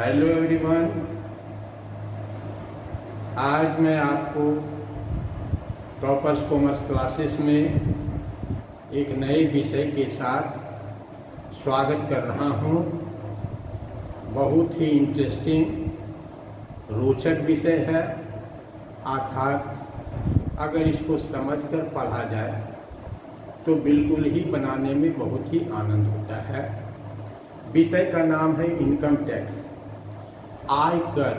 Hello everyone. आज मैं आपको टॉपर्स कॉमर्स क्लासेस में एक नए विषय के साथ स्वागत कर रहा हूं। बहुत ही इंटरेस्टिंग रोचक विषय है, अर्थात अगर इसको समझकर पढ़ा जाए तो बिल्कुल ही बनाने में बहुत ही आनंद होता है। विषय का नाम है इनकम टैक्स। आयकर,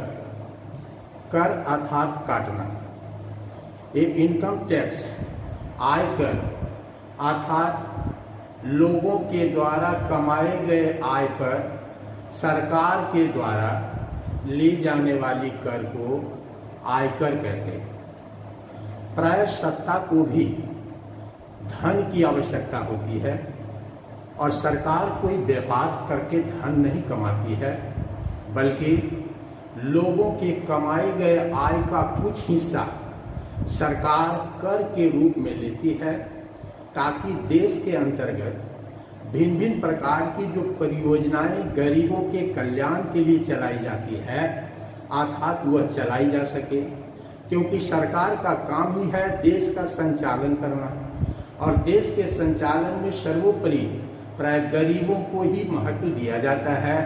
कर अर्थात काटना। ये इनकम टैक्स, आयकर अर्थात लोगों के द्वारा कमाए गए आय पर सरकार के द्वारा ली जाने वाली कर को आयकर कहते हैं। प्राय सत्ता को भी धन की आवश्यकता होती है और सरकार कोई व्यापार करके धन नहीं कमाती है, बल्कि लोगों के कमाए गए आय का कुछ हिस्सा सरकार कर के रूप में लेती है, ताकि देश के अंतर्गत भिन्न भिन्न प्रकार की जो परियोजनाएं गरीबों के कल्याण के लिए चलाई जाती है, अर्थात वह चलाई जा सके। क्योंकि सरकार का काम ही है देश का संचालन करना, और देश के संचालन में सर्वोपरि प्राय गरीबों को ही महत्व दिया जाता है।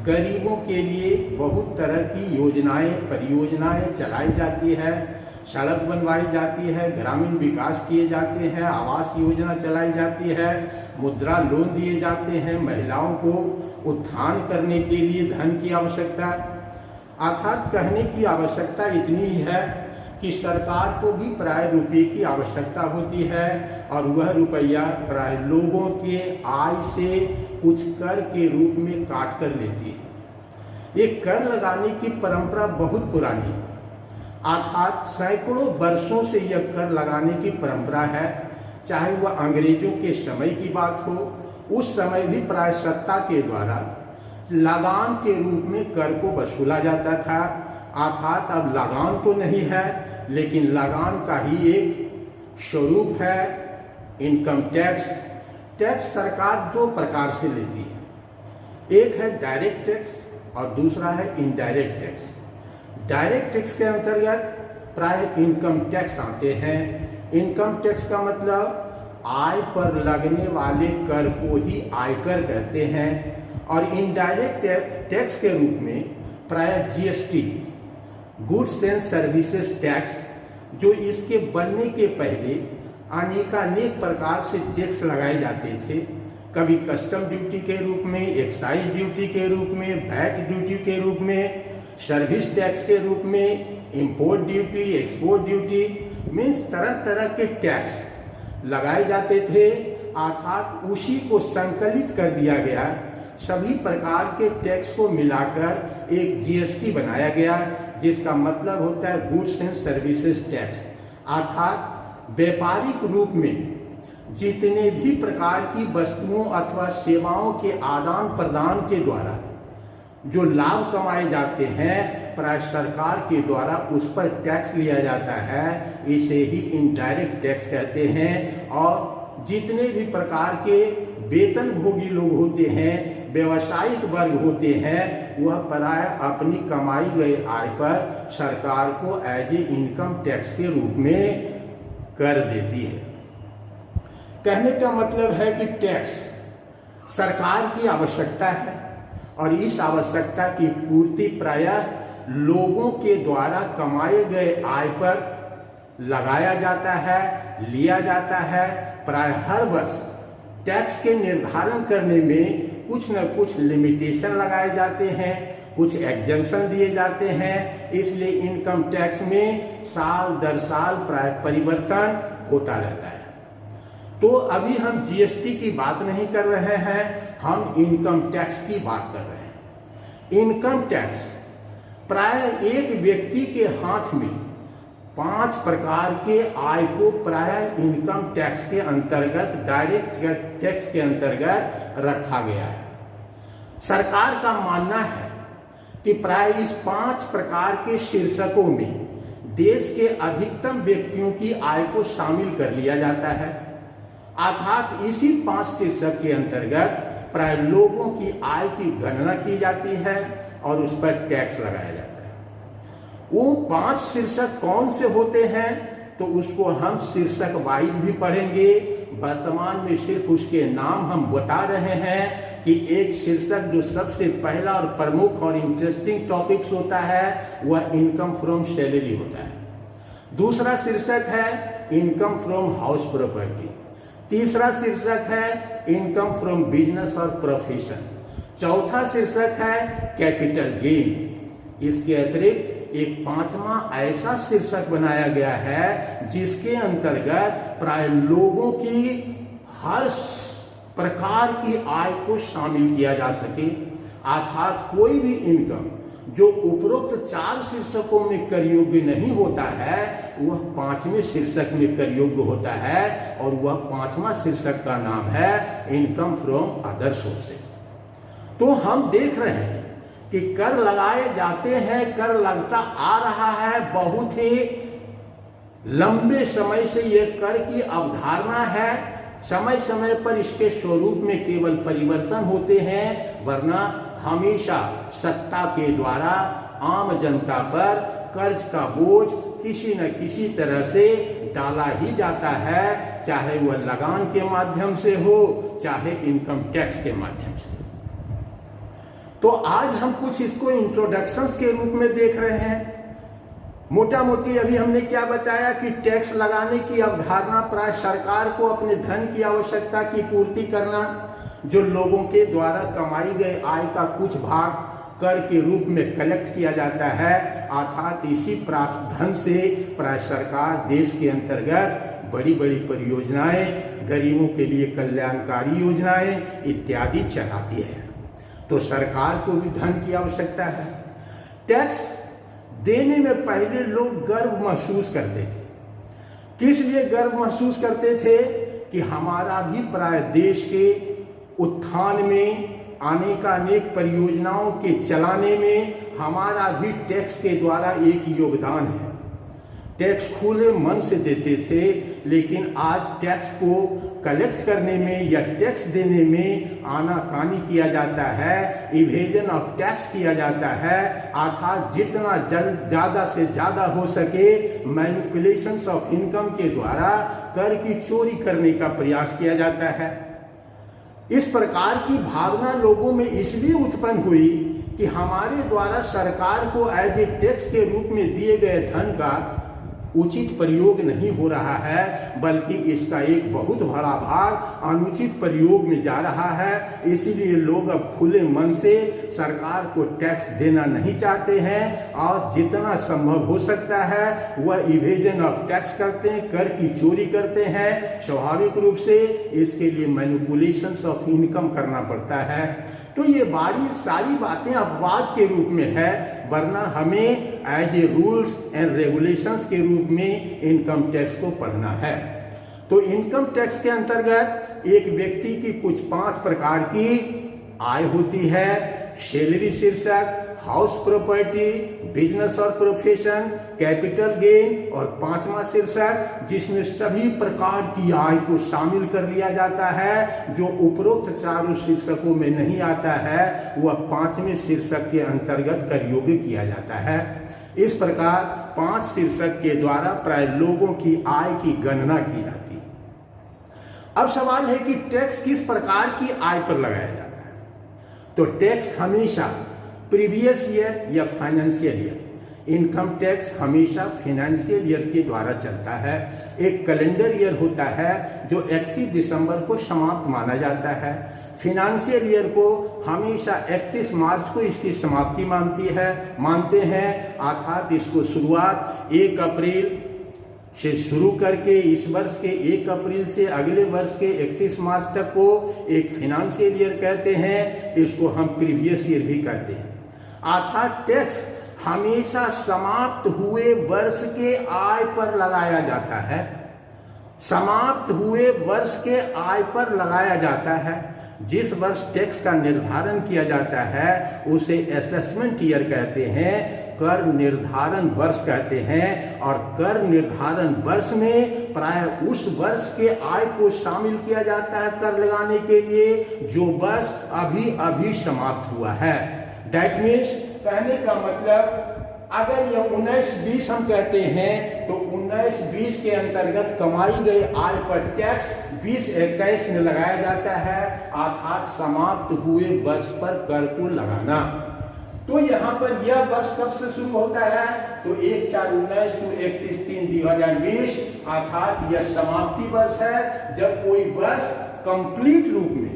गरीबों के लिए बहुत तरह की योजनाएं, परियोजनाएं चलाई जाती है, सड़क बनवाई जाती है, ग्रामीण विकास किए जाते हैं, आवास योजना चलाई जाती है, मुद्रा लोन दिए जाते हैं, महिलाओं को उत्थान करने के लिए धन की आवश्यकता। अर्थात कहने की आवश्यकता इतनी ही है कि सरकार को भी प्राय रुपये की आवश्यकता होती है, और वह रुपया प्राय लोगों के आय से कुछ कर के रूप में काट कर लेती है। ये कर लगाने की परंपरा बहुत पुरानी है, अर्थात सैकड़ों वर्षों से यह कर लगाने की परंपरा है। चाहे वह अंग्रेजों के समय की बात हो, उस समय भी प्राय सत्ता के द्वारा लगान के रूप में कर को वसूला जाता था। अर्थात अब लगान तो नहीं है, लेकिन लगान का ही एक स्वरूप है इनकम टैक्स। टैक्स सरकार दो प्रकार से लेती है, एक है डायरेक्ट टैक्स और दूसरा है इनडायरेक्ट टैक्स। डायरेक्ट टैक्स के अंतर्गत प्राय इनकम टैक्स आते हैं। इनकम टैक्स का मतलब आय पर लगने वाले कर को ही आयकर कहते हैं। और इनडायरेक्ट टैक्स के रूप में प्राय GST, goods and services tax, जो इसके बनने के पहले अनेकानेक प्रकार से टैक्स लगाए जाते थे। कभी कस्टम ड्यूटी के रूप में, एक्साइज ड्यूटी के रूप में, वैट ड्यूटी के रूप में, सर्विस टैक्स के रूप में, import duty, export duty, means तरह तरह के टैक्स लगाए जाते थे। अर्थात उसी को संकलित कर दिया गया, सभी प्रकार के टैक्स को मिलाकर एक जीएसटी बनाया गया, जिसका मतलब होता है गुड्स एंड सर्विसेज टैक्स। अर्थात व्यापारिक रूप में जितने भी प्रकार की वस्तुओं अथवा सेवाओं के आदान प्रदान के द्वारा जो लाभ कमाए जाते हैं, प्राय सरकार के द्वारा उस पर टैक्स लिया जाता है। इसे ही इनडायरेक्ट टैक्स कहते हैं। और जितने भी प्रकार के वेतन भोगी लोग होते हैं, व्यवसायिक वर्ग होते हैं, वह प्राय अपनी कमाई गई आय पर सरकार को एज ए इनकम टैक्स के रूप में कर देती है। कहने का मतलब है कि टैक्स सरकार की आवश्यकता है, और इस आवश्यकता की पूर्ति प्रायः लोगों के द्वारा कमाए गए आय पर लगाया जाता है, लिया जाता है। प्राय हर वर्ष टैक्स के निर्धारण करने में कुछ न कुछ लिमिटेशन लगाए जाते हैं, कुछ एग्जम्पशन दिए जाते हैं। इसलिए इनकम टैक्स में साल दर साल प्राय परिवर्तन होता रहता है। तो अभी हम जीएसटी की बात नहीं कर रहे हैं, हम इनकम टैक्स की बात कर रहे हैं। इनकम टैक्स प्राय एक व्यक्ति के हाथ में 5 प्रकार के आय को प्राय इनकम टैक्स के अंतर्गत, डायरेक्ट टैक्स के अंतर्गत रखा गया है। सरकार का मानना है कि प्राय इस 5 प्रकार के शीर्षकों में देश के अधिकतम व्यक्तियों की आय को शामिल कर लिया जाता है। अर्थात इसी 5 शीर्षक के अंतर्गत प्राय लोगों की आय की गणना की जाती है और उस पर टैक्स लगाया जाता है। वो 5 शीर्षक कौन से होते हैं तो उसको हम शीर्षक वाइज भी पढ़ेंगे। वर्तमान में सिर्फ उसके नाम हम बता रहे हैं कि एक शीर्षक जो सबसे पहला और प्रमुख और इंटरेस्टिंग टॉपिक्स होता है वह इनकम फ्रॉम सैलरी होता है। दूसरा शीर्षक है इनकम फ्रॉम हाउस प्रॉपर्टी। तीसरा शीर्षक है इनकम फ्रॉम बिजनेस और प्रोफेशन। चौथा शीर्षक है कैपिटल गेन। इसके अतिरिक्त एक 5वां ऐसा शीर्षक बनाया गया है जिसके अंतर्गत प्राय लोगों की हर प्रकार की आय को शामिल किया जा सके, अर्थात कोई भी इनकम जो उपरोक्त 4 शीर्षकों में कर योग्य नहीं होता है वह 5वें शीर्षक में कर योग्य होता है, और वह 5वां शीर्षक का नाम है इनकम फ्रॉम अदर सोर्सेस। तो हम देख रहे हैं कि कर लगाए जाते हैं, कर लगता आ रहा है। बहुत ही लंबे समय से यह कर की अवधारणा है। समय समय पर इसके स्वरूप में केवल परिवर्तन होते हैं, वरना हमेशा सत्ता के द्वारा आम जनता पर कर्ज का बोझ किसी न किसी तरह से डाला ही जाता है, चाहे वह लगान के माध्यम से हो, चाहे इनकम टैक्स के माध्यम से। तो आज हम कुछ इसको इंट्रोडक्शंस के रूप में देख रहे हैं। मोटा मोटी अभी हमने क्या बताया कि टैक्स लगाने की अवधारणा प्राय सरकार को अपने धन की आवश्यकता की पूर्ति करना, जो लोगों के द्वारा कमाई गए आय का कुछ भाग कर के रूप में कलेक्ट किया जाता है, अर्थात इसी प्राप्त धन से प्राय सरकार देश के अंतर्गत बड़ी बड़ी परियोजनाएं, गरीबों के लिए कल्याणकारी योजनाएं इत्यादि चलाती है। तो सरकार को भी धन की आवश्यकता है। टैक्स देने में पहले लोग गर्व महसूस करते थे। किस लिए गर्व महसूस करते थे कि हमारा भी प्राय देश के उत्थान में, अनेकानेक परियोजनाओं के चलाने में हमारा भी टैक्स के द्वारा एक योगदान है। टैक्स खुले मन से देते थे, लेकिन आज टैक्स को कलेक्ट करने में या टैक्स देने में आनाकानी किया जाता है, इवेजन ऑफ टैक्स किया जाता है, अर्थात जितना ज़्यादा से ज़्यादा हो सके मैनिपुलेशंस ऑफ इनकम के द्वारा कर की चोरी करने का प्रयास किया जाता है। इस प्रकार की भावना लोगों में इसलिए उत्पन्न हुई कि हमारे द्वारा सरकार को एज ए टैक्स के रूप में दिए गए धन का उचित प्रयोग नहीं हो रहा है, बल्कि इसका एक बहुत बड़ा भाग अनुचित प्रयोग में जा रहा है। इसीलिए लोग अब खुले मन से सरकार को टैक्स देना नहीं चाहते हैं, और जितना संभव हो सकता है वह इवेजन ऑफ टैक्स करते हैं, कर की चोरी करते हैं। स्वाभाविक रूप से इसके लिए मैनिपुलेशंस ऑफ इनकम करना पड़ता है। तो ये सारी बातें अपवाद के रूप में है, वरना हमें as a rules and regulations के रूप में इनकम टैक्स को पढ़ना है। तो इनकम टैक्स के अंतर्गत एक व्यक्ति की कुछ 5 प्रकार की आय होती है। सैलरी शीर्षक, हाउस प्रॉपर्टी, बिजनेस और प्रोफेशन, कैपिटल गेन, और 5वां शीर्षक जिसमें सभी प्रकार की आय को शामिल कर लिया जाता है। जो उपरोक्त 4 शीर्षकों में नहीं आता है वह 5वें शीर्षक के अंतर्गत कर योग्य किया जाता है। इस प्रकार 5 शीर्षक के द्वारा प्राय लोगों की आय की गणना की जाती है। अब सवाल है कि टैक्स किस प्रकार की आय पर लगाया जाता है। तो टैक्स हमेशा प्रीवियस ईयर या फाइनेंशियल ईयर, इनकम टैक्स हमेशा फाइनेंशियल ईयर के द्वारा चलता है। एक कैलेंडर ईयर होता है जो 31 दिसंबर को समाप्त माना जाता है। फाइनेंशियल ईयर को हमेशा 31 मार्च को इसकी समाप्ति मानते हैं, अर्थात इसको शुरुआत 1 अप्रैल से शुरू करके इस वर्ष के 1 अप्रैल से अगले वर्ष के 31 मार्च तक को एक फाइनेंशियल ईयर कहते हैं। इसको हम प्रीवियस ईयर भी कहते हैं। अर्थात टैक्स हमेशा समाप्त हुए वर्ष के आय पर लगाया जाता है। समाप्त हुए वर्ष के आय पर लगाया जाता है। जिस वर्ष टैक्स का निर्धारण किया जाता है उसे असेसमेंट ईयर कहते हैं, कर निर्धारण वर्ष कहते हैं। और कर निर्धारण वर्ष में प्राय उस वर्ष के आय को शामिल किया जाता है कर लगाने के लिए जो वर्ष अभी अभी समाप्त हुआ है। दैट मीन्स कहने का मतलब अगर यह 19-20 हम कहते हैं तो 19-20 के अंतर्गत कमाई गई आय पर टैक्स 20-21 में लगाया जाता है, अर्थात समाप्त हुए वर्ष पर कर को लगाना। तो यहाँ पर यह वर्ष कब से शुरू होता है? तो 1/4/19 to 31/3/2020, अर्थात यह समाप्ति वर्ष है। जब कोई वर्ष कंप्लीट रूप में,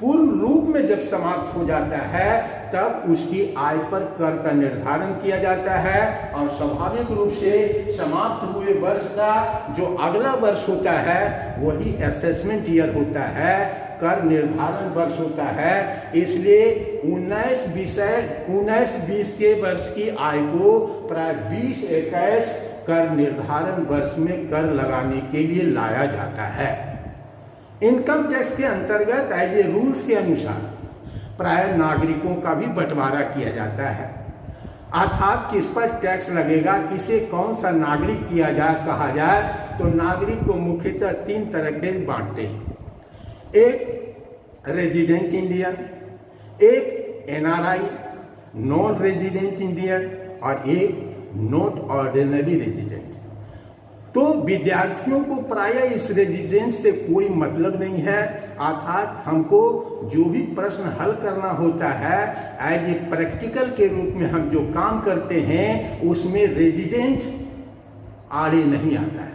पूर्ण रूप में जब समाप्त हो जाता है तब उसकी आय पर कर का निर्धारण किया जाता है, और स्वाभाविक रूप से समाप्त हुए वर्ष का जो अगला वर्ष होता है वही असेसमेंट ईयर होता है, कर निर्धारण वर्ष होता है। इसलिए 19-20 के वर्ष की आय को प्राय 20-21 कर निर्धारण वर्ष में कर लगाने के लिए लाया जाता है। इनकम टैक्स के अंतर्गत एज ए रूल्स के अनुसार प्राय नागरिकों का भी बंटवारा किया जाता है, अर्थात किस पर टैक्स लगेगा, किसे कौन सा नागरिक कहा जाए। तो नागरिक को मुख्यतः 3 तरह के बांटते हैं, एक रेजिडेंट इंडियन, एक एनआरआई नॉन रेजिडेंट इंडियन, और एक नॉट ऑर्डिनरी रेजिडेंट। तो विद्यार्थियों को प्रायः इस रेजिडेंट से कोई मतलब नहीं है, अर्थात हमको जो भी प्रश्न हल करना होता है एज ए प्रैक्टिकल के रूप में हम जो काम करते हैं उसमें रेजिडेंट आड़े नहीं आता है,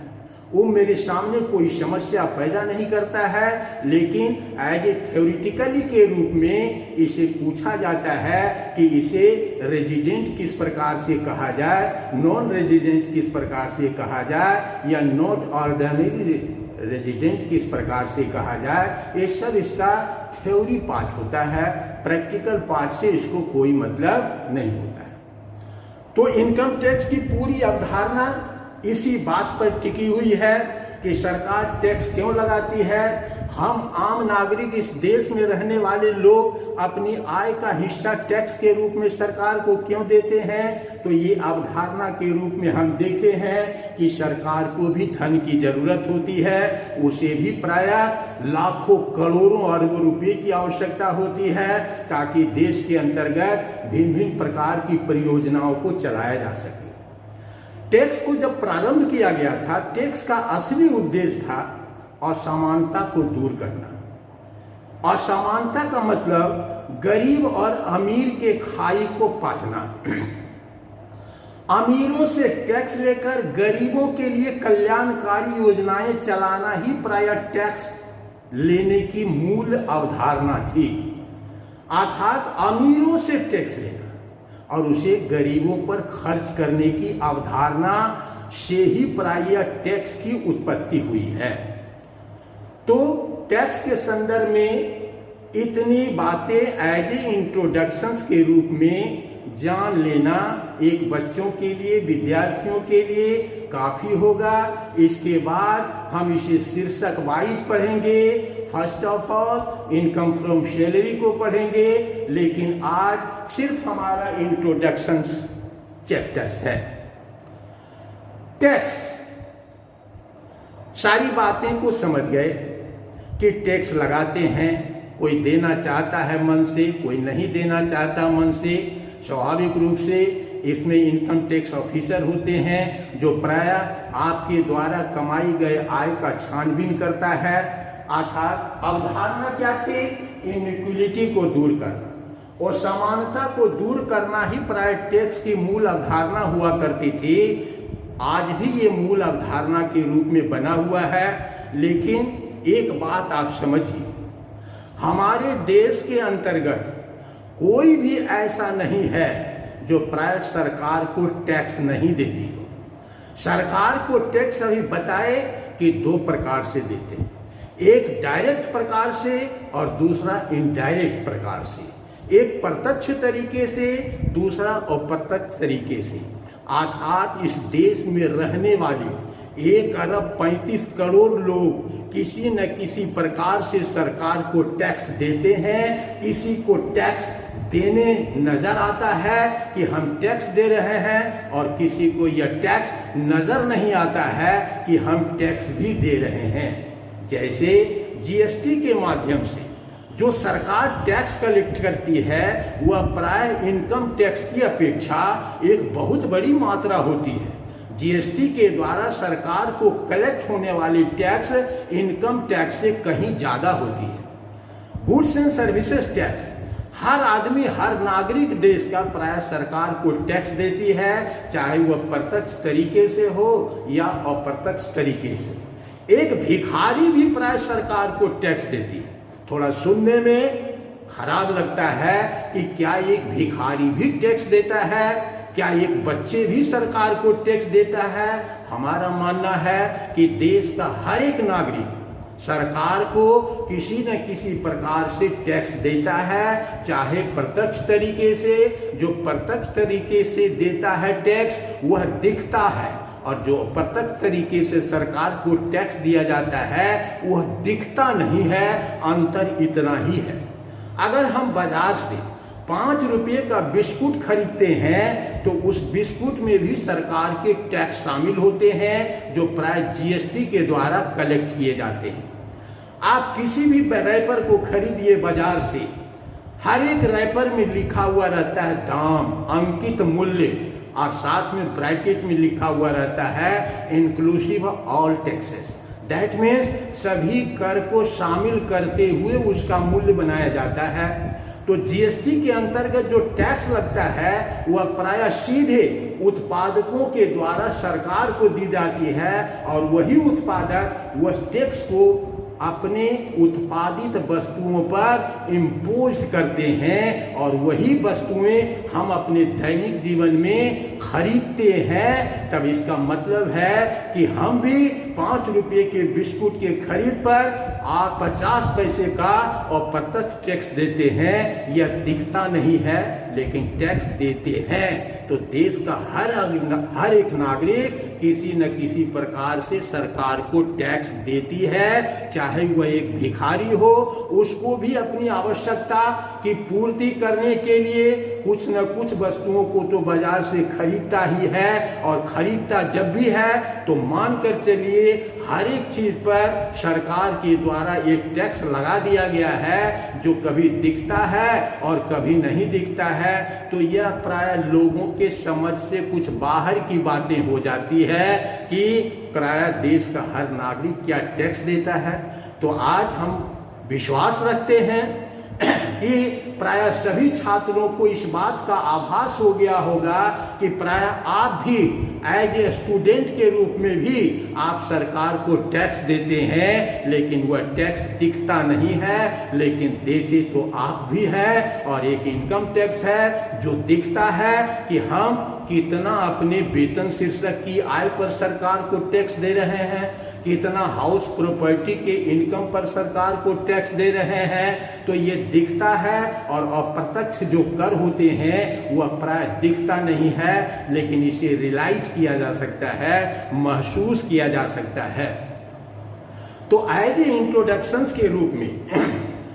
वो मेरे सामने कोई समस्या पैदा नहीं करता है। लेकिन एज ए थ्योरिटिकली के रूप में इसे पूछा जाता है कि इसे रेजिडेंट किस प्रकार से कहा जाए, नॉन रेजिडेंट किस प्रकार से कहा जाए, या नॉट ऑर्डिनरी रेजिडेंट किस प्रकार से कहा जाए। ये सब इसका थ्योरी पार्ट होता है, प्रैक्टिकल पार्ट से इसको कोई मतलब नहीं होता है। तो इनकम टैक्स की पूरी अवधारणा इसी बात पर टिकी हुई है कि सरकार टैक्स क्यों लगाती है। हम आम नागरिक, इस देश में रहने वाले लोग अपनी आय का हिस्सा टैक्स के रूप में सरकार को क्यों देते हैं। तो ये अवधारणा के रूप में हम देखे हैं कि सरकार को भी धन की जरूरत होती है, उसे भी प्रायः लाखों करोड़ों अरबों रुपए की आवश्यकता होती है ताकि देश के अंतर्गत भिन्न भिन्न प्रकार की परियोजनाओं को चलाया जा सके। टैक्स को जब प्रारंभ किया गया था, टैक्स का असली उद्देश्य था असमानता को दूर करना। असमानता का मतलब गरीब और अमीर के खाई को पाटना। अमीरों से टैक्स लेकर गरीबों के लिए कल्याणकारी योजनाएं चलाना ही प्रायः टैक्स लेने की मूल अवधारणा थी, अर्थात अमीरों से टैक्स लेना और उसे गरीबों पर खर्च करने की अवधारणा से ही प्रायः टैक्स की उत्पत्ति हुई है। तो टैक्स के संदर्भ में इतनी बातें एज ए इंट्रोडक्शंस के रूप में जान लेना एक बच्चों के लिए, विद्यार्थियों के लिए काफ़ी होगा। इसके बाद हम इसे शीर्षक वाइज पढ़ेंगे। First of all income from salary को पढ़ेंगे, लेकिन आज सिर्फ हमारा इंट्रोडक्शंस चैप्टर्स है। टैक्स, सारी बातें को समझ गए कि टैक्स लगाते हैं, कोई देना चाहता है मन से, कोई नहीं देना चाहता मन से। स्वाभाविक रूप से इसमें इनकम टैक्स ऑफिसर होते हैं जो प्रायः आपके द्वारा कमाई गए आय का छानबीन करता है। अर्थात अवधारणा क्या थी? इनइक्वालिटी को दूर करना और समानता को दूर करना ही प्राय टैक्स की मूल अवधारणा हुआ करती थी। आज भी ये मूल अवधारणा के रूप में बना हुआ है। लेकिन एक बात आप समझिए, हमारे देश के अंतर्गत कोई भी ऐसा नहीं है जो प्राय सरकार को टैक्स नहीं देती हो। सरकार को टैक्स अभी बताए कि 2 प्रकार से देते हैं, एक डायरेक्ट प्रकार से और दूसरा इनडायरेक्ट प्रकार से। एक प्रत्यक्ष तरीके से, दूसरा अप्रत्यक्ष तरीके से। अर्थात इस देश में रहने वाले 1 अरब 35 करोड़ लोग किसी न किसी प्रकार से सरकार को टैक्स देते हैं। किसी को टैक्स देने नजर आता है कि हम टैक्स दे रहे हैं, और किसी को यह टैक्स नजर नहीं आता है कि हम टैक्स भी दे रहे हैं। जैसे जीएसटी के माध्यम से जो सरकार टैक्स कलेक्ट करती है वह प्राय इनकम टैक्स की अपेक्षा एक बहुत बड़ी मात्रा होती है। जीएसटी के द्वारा सरकार को कलेक्ट होने वाली टैक्स इनकम टैक्स से कहीं ज़्यादा होती है। गुड्स एंड सर्विसेज टैक्स, हर आदमी, हर नागरिक देश का प्राय सरकार को टैक्स देती है, चाहे वह प्रत्यक्ष तरीके से हो या अप्रत्यक्ष तरीके से। एक भिखारी भी प्राय सरकार को टैक्स देती है। थोड़ा सुनने में खराब लगता है कि क्या एक भिखारी भी टैक्स देता है, क्या एक बच्चे भी सरकार को टैक्स देता है? हमारा मानना है कि देश का हर एक नागरिक सरकार को किसी न किसी प्रकार से टैक्स देता है, चाहे प्रत्यक्ष तरीके से। जो प्रत्यक्ष तरीके से देता है टैक्स वह दिखता है, और जो प्रत्यक्ष तरीके से सरकार को टैक्स दिया जाता है वह दिखता नहीं है। अंतर इतना ही है। अगर हम बाजार से 5 रुपये का बिस्कुट खरीदते हैं तो उस बिस्कुट में भी सरकार के टैक्स शामिल होते हैं, जो प्राय जीएसटी के द्वारा कलेक्ट किए जाते हैं। आप किसी भी रैपर को खरीदिए बाजार से, हर एक रैपर में लिखा हुआ रहता है दाम, अंकित मूल्य, और साथ में ब्रैकेट में लिखा हुआ रहता है inclusive all taxes. That means सभी कर को शामिल करते हुए उसका मूल्य बनाया जाता है। तो जीएसटी के अंतर्गत जो टैक्स लगता है वह प्रायः सीधे उत्पादकों के द्वारा सरकार को दी जाती है, और वही उत्पादक वह टैक्स को अपने उत्पादित वस्तुओं पर इम्पोज करते हैं, और वही वस्तुएं हम अपने दैनिक जीवन में खरीदते हैं। तब इसका मतलब है कि हम भी 5 रुपये के बिस्कुट के खरीद पर 50 पैसे का और प्रत्यक्ष टैक्स देते हैं। यह दिखता नहीं है लेकिन टैक्स देते हैं। तो देश का हर एक नागरिक किसी न किसी प्रकार से सरकार को टैक्स देती है, चाहे वह एक भिखारी हो, उसको भी अपनी आवश्यकता की पूर्ति करने के लिए कुछ न कुछ वस्तुओं को तो बाजार से खरीदता ही है, और खरीदता जब भी है तो मानकर चलिए हर एक चीज पर सरकार के द्वारा एक टैक्स लगा दिया गया है, जो कभी दिखता है और कभी नहीं दिखता है। तो यह प्राय लोगों के समझ से कुछ बाहर की बातें हो जाती है कि प्राय देश का हर नागरिक क्या टैक्स देता है। तो आज हम विश्वास रखते हैं कि प्राय सभी छात्रों को इस बात का आभास हो गया होगा कि प्राय आप भी एज ए स्टूडेंट के रूप में भी आप सरकार को टैक्स देते हैं, लेकिन वह टैक्स दिखता नहीं है, लेकिन देते तो आप भी हैं। और एक इनकम टैक्स है जो दिखता है कि हम कितना अपने वेतन शीर्षक की आय पर सरकार को टैक्स दे रहे हैं, कितना हाउस प्रॉपर्टी के इनकम पर सरकार को टैक्स दे रहे हैं। तो ये दिखता है, और अप्रत्यक्ष जो कर होते हैं वह प्राय दिखता नहीं है, लेकिन इसे रियलाइज किया जा सकता है, महसूस किया जा सकता है। तो एज ए इंट्रोडक्शंस के रूप में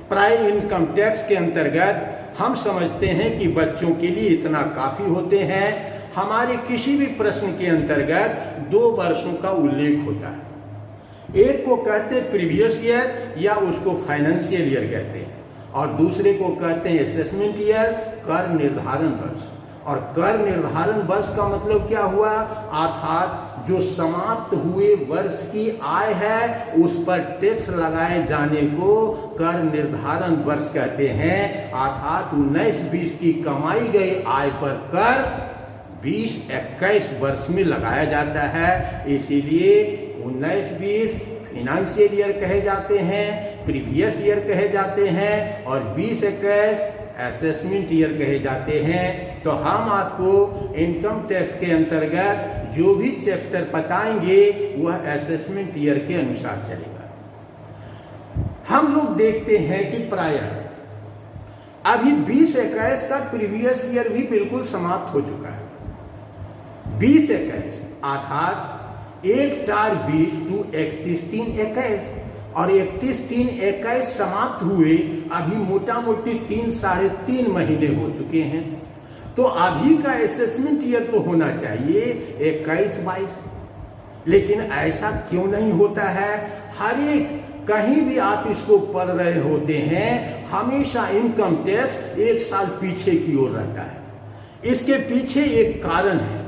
प्राय इनकम टैक्स के अंतर्गत हम समझते हैं कि बच्चों के लिए इतना काफी होते हैं। हमारे किसी भी प्रश्न के अंतर्गत 2 वर्षों का उल्लेख होता है। एक को कहते हैं प्रीवियस ईयर या उसको फाइनेंशियल ईयर कहते हैं, और दूसरे को कहते हैं असेसमेंट ईयर, कर निर्धारण वर्ष। और कर निर्धारण वर्ष का मतलब क्या हुआ? अर्थात जो समाप्त हुए वर्ष की आय है उस पर टैक्स लगाए जाने को कर निर्धारण वर्ष कहते हैं। अर्थात 19-20 की कमाई गई आय पर कर 20-21 वर्ष में लगाया जाता है। इसीलिए 19-20 फाइनेंशियल ईयर कहे जाते हैं, प्रीवियस ईयर कहे जाते हैं, और 20-21 असेसमेंट ईयर कहे जाते हैं। तो हम आपको इनकम टैक्स के अंतर्गत जो भी चैप्टर बताएंगे वह असेसमेंट ईयर के अनुसार चलेगा। हम लोग देखते हैं कि प्रायः अभी 20-21 का प्रीवियस ईयर भी बिल्कुल समाप्त हो चुका है। 20-21 अर्थात 1/4/20 to 31/3/21, और 31/3/21 समाप्त हुए अभी मोटा मोटी 3-3.5 महीने हो चुके हैं। तो अभी का असेसमेंट ईयर तो होना चाहिए 21-22, लेकिन ऐसा क्यों नहीं होता है? हर एक कहीं भी आप इसको पढ़ रहे होते हैं, हमेशा इनकम टैक्स एक साल पीछे की ओर रहता है। इसके पीछे एक कारण है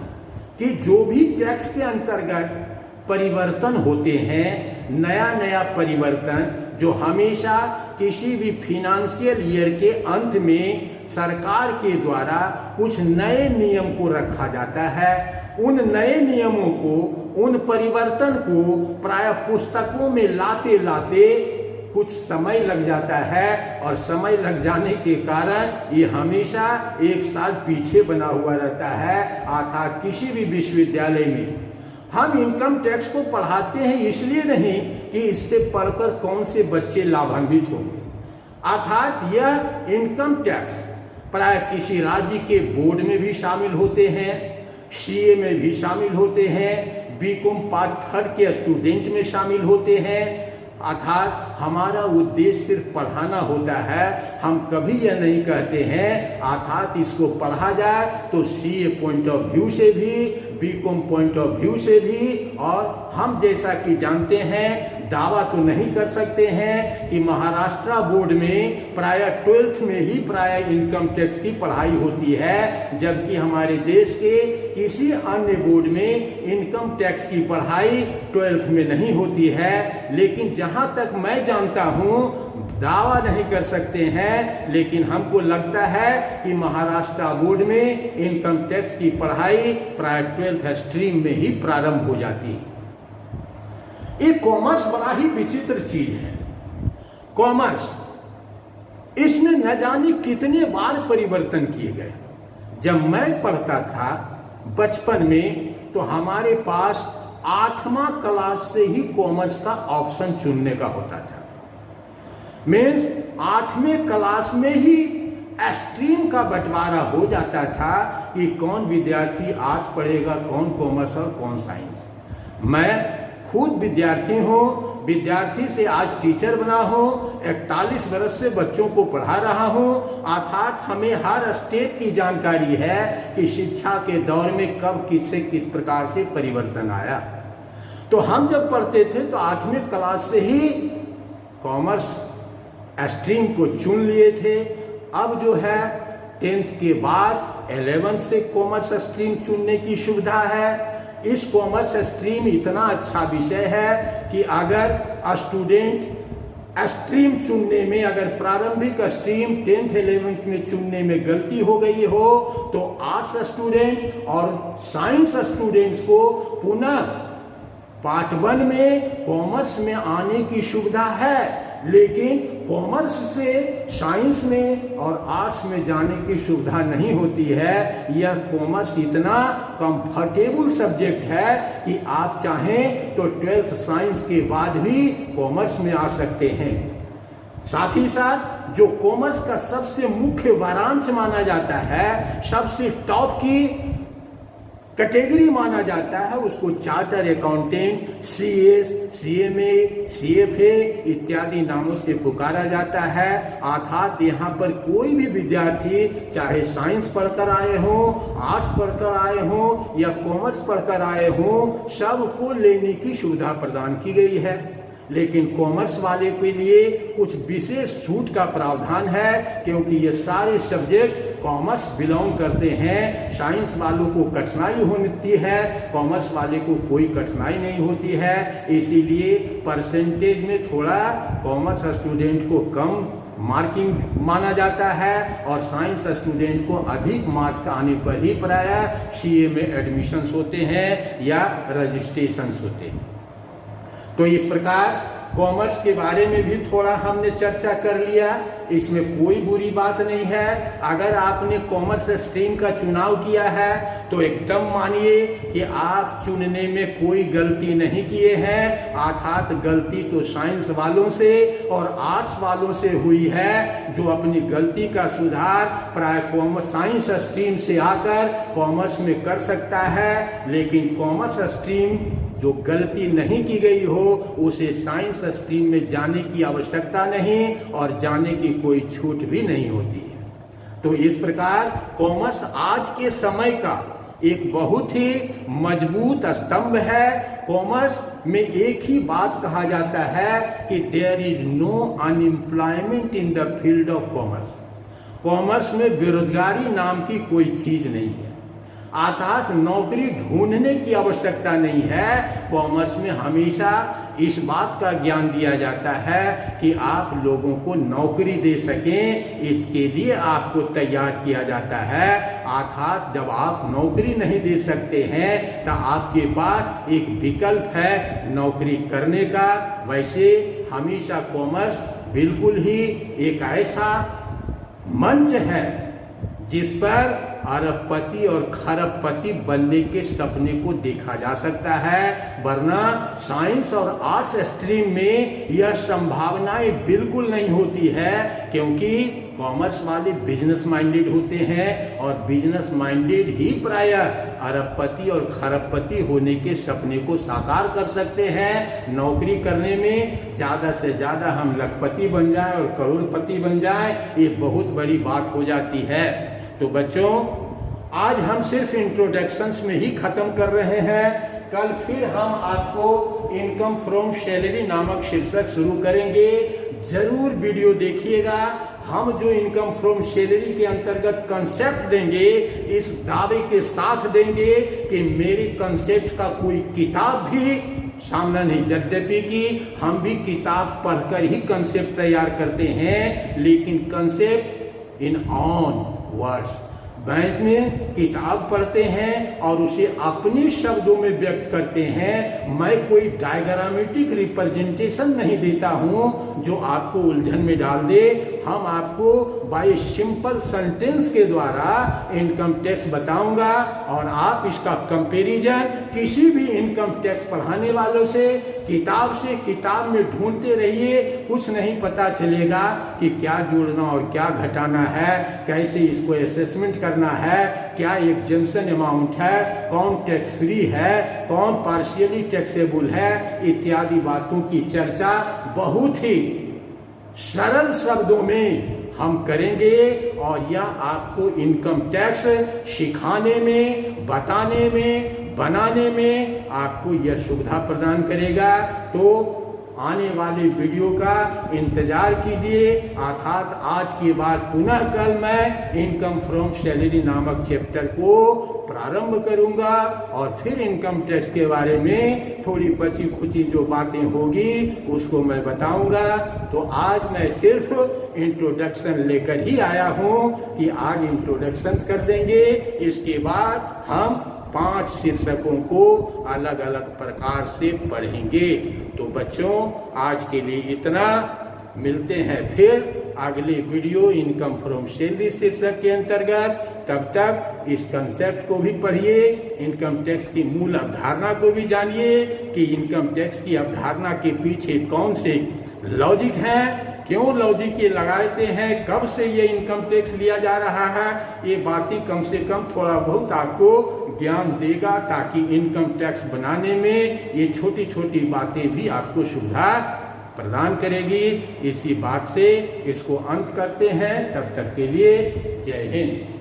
कि जो भी टैक्स के अंतर्गत परिवर्तन होते हैं, नया नया परिवर्तन जो हमेशा किसी भी फिनेंशियल ईयर के अंत में सरकार के द्वारा कुछ नए नियम को रखा जाता है, उन नए नियमों को, उन परिवर्तन को प्राय पुस्तकों में लाते लाते कुछ समय लग जाता है, और समय लग जाने के कारण ये हमेशा एक साल पीछे बना हुआ रहता है। अर्थात किसी भी विश्वविद्यालय में हम इनकम टैक्स को पढ़ाते हैं इसलिए नहीं कि इससे पढ़कर कौन से बच्चे लाभान्वित होंगे, अर्थात यह इनकम टैक्स प्राय किसी राज्य के बोर्ड में भी शामिल होते हैं, सीए में भी शामिल होते हैं, बीकॉम पार्ट 3 के स्टूडेंट में शामिल होते हैं। अर्थात हमारा उद्देश्य सिर्फ पढ़ाना होता है, हम कभी यह नहीं कहते हैं अर्थात इसको पढ़ा जाए तो सीए पॉइंट ऑफ व्यू से भी, बीकॉम पॉइंट ऑफ व्यू से भी, और हम जैसा कि जानते हैं दावा तो नहीं कर सकते हैं कि महाराष्ट्र बोर्ड में प्राय 12th में ही प्राय इनकम टैक्स की पढ़ाई होती है, जबकि हमारे देश के किसी अन्य बोर्ड में इनकम टैक्स की पढ़ाई 12th में नहीं होती है। लेकिन जहां तक मैं जानता हूं, दावा नहीं कर सकते हैं, लेकिन हमको लगता है कि महाराष्ट्र बोर्ड में इनकम टैक्स की पढ़ाई प्राय 12th स्ट्रीम में ही प्रारंभ हो जाती है। ये कॉमर्स बड़ा ही विचित्र चीज है। कॉमर्स, इसमें न जाने कितने बार परिवर्तन किए गए। जब मैं पढ़ता था बचपन में तो हमारे पास 8वां क्लास से ही कॉमर्स का ऑप्शन चुनने का होता था। मीन्स 8वें क्लास में ही स्ट्रीम का बंटवारा हो जाता था कि कौन विद्यार्थी आर्ट्स पढ़ेगा, कौन कॉमर्स और कौन साइंस। मैं खुद विद्यार्थी हूँ, विद्यार्थी से आज टीचर बना हूँ, 41 वर्ष से बच्चों को पढ़ा रहा हूँ। अर्थात हमें हर स्टेप की जानकारी है कि शिक्षा के दौर में कब किससे किस प्रकार से परिवर्तन आया। तो हम जब पढ़ते थे तो 8वें क्लास से ही कॉमर्स स्ट्रीम को चुन लिए थे। अब जो है 10th के बाद 11th से कॉमर्स स्ट्रीम चुनने की सुविधा है। इस कॉमर्स स्ट्रीम इतना अच्छा विषय है कि अगर स्टूडेंट स्ट्रीम चुनने में, अगर प्रारंभिक स्ट्रीम 10th 11th में चुनने में गलती हो गई हो तो आर्ट्स स्टूडेंट और साइंस स्टूडेंट्स को पुनः पार्ट 1 में कॉमर्स में आने की सुविधा है। लेकिन कॉमर्स से साइंस में और आर्ट्स में जाने की सुविधा नहीं होती है। यह कॉमर्स इतना कंफर्टेबल सब्जेक्ट है कि आप चाहें तो 12th साइंस के बाद भी कॉमर्स में आ सकते हैं। साथ ही साथ जो कॉमर्स का सबसे मुख्य वारांश माना जाता है, सबसे टॉप की कैटेगरी माना जाता है, उसको charter accountant, CS, CMA, CFA इत्यादि नामों से पुकारा जाता है। अर्थात यहाँ पर कोई भी विद्यार्थी चाहे साइंस पढ़कर आए हों, आर्ट्स पढ़कर आए हों या कॉमर्स पढ़कर आए हों, सबको लेने की सुविधा प्रदान की गई है। लेकिन कॉमर्स वाले के लिए कुछ विशेष छूट का प्रावधान है, क्योंकि ये सारे सब्जेक्ट कॉमर्स बिलोंग करते हैं। साइंस वालों को कठिनाई होती है, कॉमर्स वाले को कोई कठिनाई नहीं होती है। इसीलिए परसेंटेज में थोड़ा कॉमर्स स्टूडेंट को कम मार्किंग माना जाता है और साइंस स्टूडेंट को अधिक मार्क्स आने पर ही प्राय सीए में एडमिशन्स होते हैं या रजिस्ट्रेशंस होते हैं। तो इस प्रकार कॉमर्स के बारे में भी थोड़ा हमने चर्चा कर लिया। इसमें कोई बुरी बात नहीं है। अगर आपने कॉमर्स स्ट्रीम का चुनाव किया है तो एकदम मानिए कि आप चुनने में कोई गलती नहीं किए हैं। अर्थात गलती तो साइंस वालों से और आर्ट्स वालों से हुई है, जो अपनी गलती का सुधार प्राय कॉमर्स साइंस स्ट्रीम से आकर कॉमर्स में कर सकता है। लेकिन कॉमर्स स्ट्रीम जो गलती नहीं की गई हो उसे साइंस स्ट्रीम में जाने की आवश्यकता नहीं और जाने की कोई छूट भी नहीं होती है। तो इस प्रकार कॉमर्स आज के समय का एक बहुत ही मजबूत स्तंभ है। कॉमर्स में एक ही बात कहा जाता है कि there is no unemployment in the field of commerce. Commerce में बेरोजगारी नाम की कोई चीज नहीं है, अर्थात नौकरी ढूंढने की आवश्यकता नहीं है। कॉमर्स में हमेशा इस बात का ज्ञान दिया जाता है कि आप लोगों को नौकरी दे सकें, इसके लिए आपको तैयार किया जाता है। अर्थात जब आप नौकरी नहीं दे सकते हैं तो आपके पास एक विकल्प है नौकरी करने का। वैसे हमेशा कॉमर्स बिल्कुल ही एक ऐसा मंच है जिस पर अरबपति और खरबपति बनने के सपने को देखा जा सकता है, वरना साइंस और आर्ट्स स्ट्रीम में यह संभावनाएं बिल्कुल नहीं होती है, क्योंकि कॉमर्स वाले बिजनेस माइंडेड होते हैं और बिजनेस माइंडेड ही प्रायः अरबपति और खरबपति होने के सपने को साकार कर सकते हैं। नौकरी करने में ज़्यादा से ज़्यादा हम लखपति बन जाएं और करोड़पति बन जाएं, ये बहुत बड़ी बात हो जाती है। तो बच्चों, आज हम सिर्फ इंट्रोडक्शंस में ही खत्म कर रहे हैं। कल फिर हम आपको इनकम फ्रॉम सैलरी नामक शीर्षक शुरू करेंगे। जरूर वीडियो देखिएगा। हम जो इनकम फ्रॉम सैलरी के अंतर्गत कंसेप्ट देंगे, इस दावे के साथ देंगे कि मेरे कंसेप्ट का कोई किताब भी सामना नहीं, यद्यपि कि हम भी किताब पढ़कर ही कंसेप्ट तैयार करते हैं, लेकिन concept in on words bank में किताब पढ़ते हैं और उसे अपने शब्दों में व्यक्त करते हैं। मैं कोई डायग्रामेटिक रिप्रेजेंटेशन नहीं देता हूं जो आपको उलझन में डाल दे। हम आपको बाय सिंपल सेंटेंस के द्वारा इनकम टैक्स बताऊंगा और आप इसका कंपैरिजन किसी भी इनकम टैक्स पढ़ाने वालों से किताब में ढूंढते रहिए। कुछ नहीं पता चलेगा कि क्या जोड़ना और क्या घटाना है, कैसे इसको असेसमेंट करना है, क्या एग्जेम्पशन अमाउंट है, कौन टैक्स फ्री है, कौन पार्शियली टैक्सेबल है, इत्यादि बातों की चर्चा बहुत ही सरल शब्दों में हम करेंगे और यह आपको इनकम टैक्स सिखाने में, बताने में, बनाने में आपको यह सुविधा प्रदान करेगा। तो आने वाले वीडियो का इंतजार कीजिए। अर्थात आज के बाद पुनः कल मैं इनकम फ्रॉम सैलरी नामक चैप्टर को प्रारंभ करूंगा और फिर इनकम टैक्स के बारे में थोड़ी बची खुची जो बातें होगी उसको मैं बताऊंगा। तो आज मैं सिर्फ इंट्रोडक्शन लेकर ही आया हूं कि आज इंट्रोडक्शन कर देंगे, इसके बाद हम 5 शीर्षकों को अलग अलग प्रकार से पढ़ेंगे। तो बच्चों, आज के लिए इतना। मिलते हैं फिर अगले वीडियो इनकम फ्रॉम सैलरी शीर्षक के अंतर्गत। तब तक इस कंसेप्ट को भी पढ़िए, इनकम टैक्स की मूल अवधारणा को भी जानिए कि इनकम टैक्स की अवधारणा के पीछे कौन से लॉजिक हैं, क्यों लॉजिक ये लगाते हैं, कब से ये इनकम टैक्स लिया जा रहा है। ये बातें कम से कम थोड़ा बहुत आपको ज्ञान देगा, ताकि इनकम टैक्स बनाने में ये छोटी छोटी बातें भी आपको सुविधा प्रदान करेगी। इसी बात से इसको अंत करते हैं। तब तक के लिए जय हिंद।